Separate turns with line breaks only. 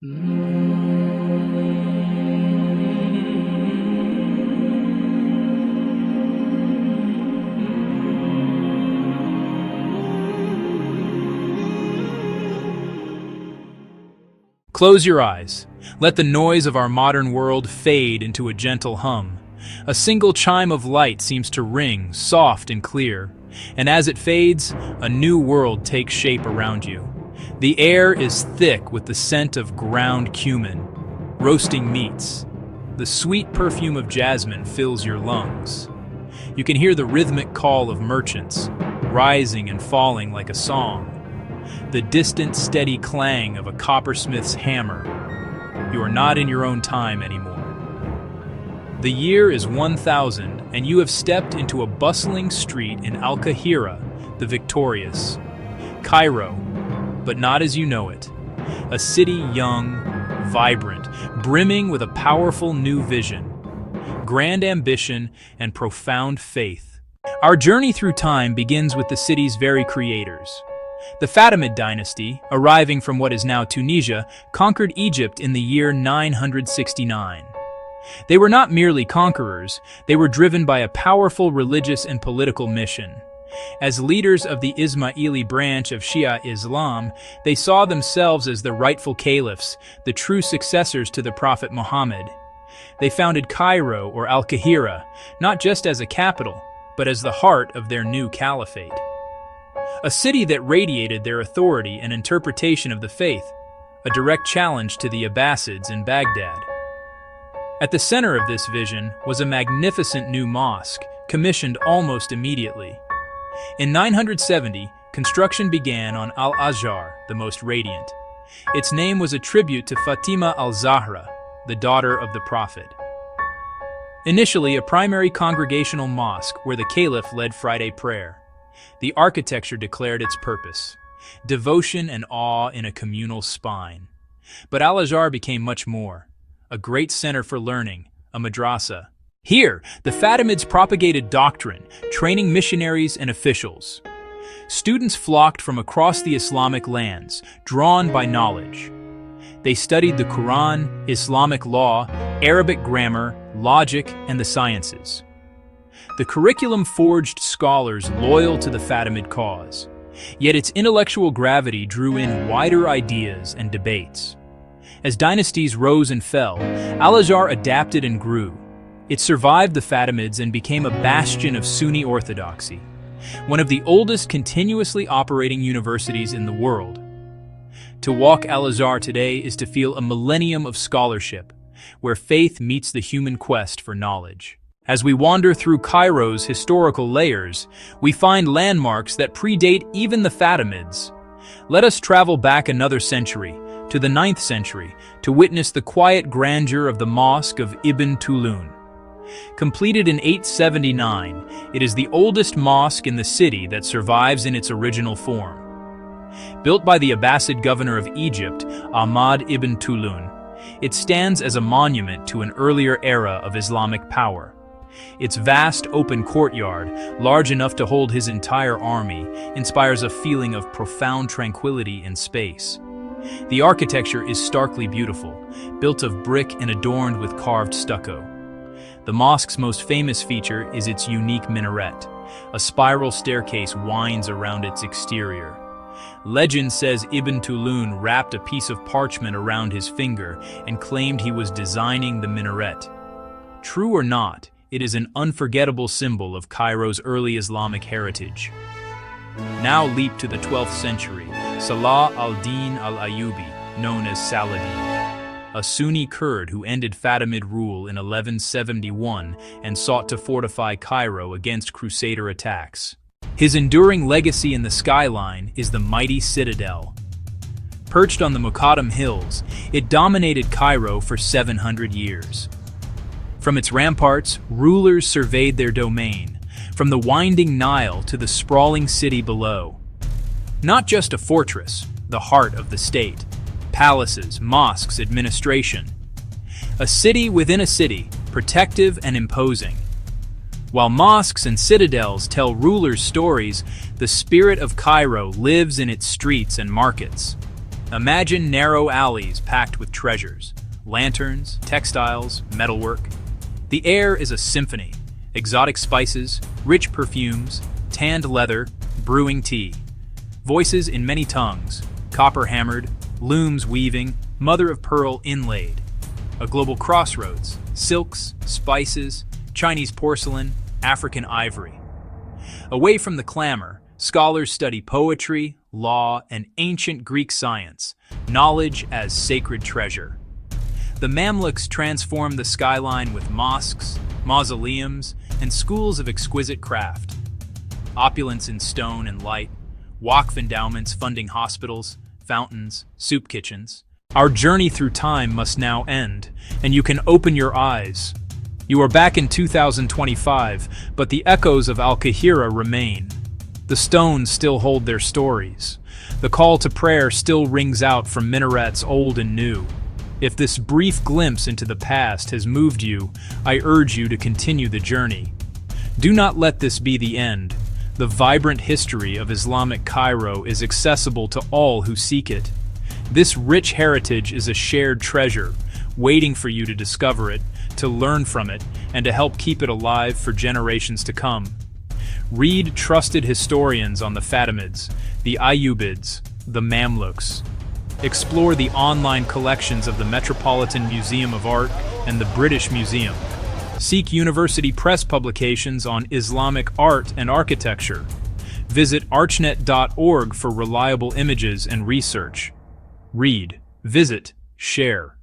Close your eyes. Let the noise of our modern world fade into a gentle hum. A single chime of light seems to ring, soft and clear. And as it fades, a new world takes shape around you. The air is thick with the scent of ground cumin, roasting meats. The sweet perfume of jasmine fills your lungs. You can hear the rhythmic call of merchants, rising and falling like a song. The distant, steady clang of a coppersmith's hammer. You are not in your own time anymore. The year is 1000, and you have stepped into a bustling street in Al-Qahira, the victorious. Cairo, but not as you know it. A city young, vibrant, brimming with a powerful new vision, grand ambition, and profound faith. Our journey through time begins with the city's very creators. The Fatimid dynasty, arriving from what is now Tunisia, conquered Egypt in the year 969. They were not merely conquerors, they were driven by a powerful religious and political mission. As leaders of the Ismaili branch of Shia Islam, they saw themselves as the rightful caliphs, the true successors to the Prophet Muhammad. They founded Cairo, or Al-Qahira, not just as a capital, but as the heart of their new caliphate. A city that radiated their authority and interpretation of the faith, a direct challenge to the Abbasids in Baghdad. At the center of this vision was a magnificent new mosque, commissioned almost immediately. In 970, construction began on Al-Azhar, the most radiant. Its name was a tribute to Fatima al-Zahra, the daughter of the Prophet. Initially a primary congregational mosque where the caliph led Friday prayer. The architecture declared its purpose, devotion and awe in a communal spine. But Al-Azhar became much more, a great center for learning, a madrasa. Here, the Fatimids propagated doctrine, training missionaries and officials. Students flocked from across the Islamic lands, drawn by knowledge. They studied the Quran, Islamic law, Arabic grammar, logic, and the sciences. The curriculum forged scholars loyal to the Fatimid cause, yet its intellectual gravity drew in wider ideas and debates. As dynasties rose and fell, Al-Azhar adapted and grew. It survived the Fatimids and became a bastion of Sunni orthodoxy, one of the oldest continuously operating universities in the world. To walk Al-Azhar today is to feel a millennium of scholarship, where faith meets the human quest for knowledge. As we wander through Cairo's historical layers, we find landmarks that predate even the Fatimids. Let us travel back another century, to the 9th century, to witness the quiet grandeur of the Mosque of Ibn Tulun. Completed in 879, it is the oldest mosque in the city that survives in its original form. Built by the Abbasid governor of Egypt, Ahmad ibn Tulun, it stands as a monument to an earlier era of Islamic power. Its vast open courtyard, large enough to hold his entire army, inspires a feeling of profound tranquility in space. The architecture is starkly beautiful, built of brick and adorned with carved stucco. The mosque's most famous feature is its unique minaret. A spiral staircase winds around its exterior. Legend says Ibn Tulun wrapped a piece of parchment around his finger and claimed he was designing the minaret. True or not, it is an unforgettable symbol of Cairo's early Islamic heritage. Now leap to the 12th century, Salah al-Din al-Ayyubi, known as Saladin, a Sunni Kurd who ended Fatimid rule in 1171 and sought to fortify Cairo against Crusader attacks. His enduring legacy in the skyline is the mighty citadel. Perched on the Muqaddam Hills, it dominated Cairo for 700 years. From its ramparts, rulers surveyed their domain, from the winding Nile to the sprawling city below. Not just a fortress, the heart of the state. Palaces, mosques, administration. A city within a city, protective and imposing. While mosques and citadels tell rulers' stories, the spirit of Cairo lives in its streets and markets. Imagine narrow alleys packed with treasures, lanterns, textiles, metalwork. The air is a symphony: exotic spices, rich perfumes, tanned leather, brewing tea. Voices in many tongues, copper-hammered, looms weaving, mother-of-pearl inlaid. A global crossroads: silks, spices, Chinese porcelain, African ivory. Away from the clamor, scholars study poetry, law, and ancient Greek science, knowledge as sacred treasure. The Mamluks transformed the skyline with mosques, mausoleums, and schools of exquisite craft. Opulence in stone and light, Waqf endowments funding hospitals, fountains, soup kitchens. Our journey through time must now end, and you can open your eyes. You are back in 2025, but the echoes of Al-Qahira remain. The stones still hold their stories. The call to prayer still rings out from minarets old and new. If this brief glimpse into the past has moved you, I urge you to continue the journey. Do not let this be the end. The vibrant history of Islamic Cairo is accessible to all who seek it. This rich heritage is a shared treasure, waiting for you to discover it, to learn from it, and to help keep it alive for generations to come. Read trusted historians on the Fatimids, the Ayyubids, the Mamluks. Explore the online collections of the Metropolitan Museum of Art and the British Museum. Seek university press publications on Islamic art and architecture. Visit archnet.org for reliable images and research. Read, visit, share.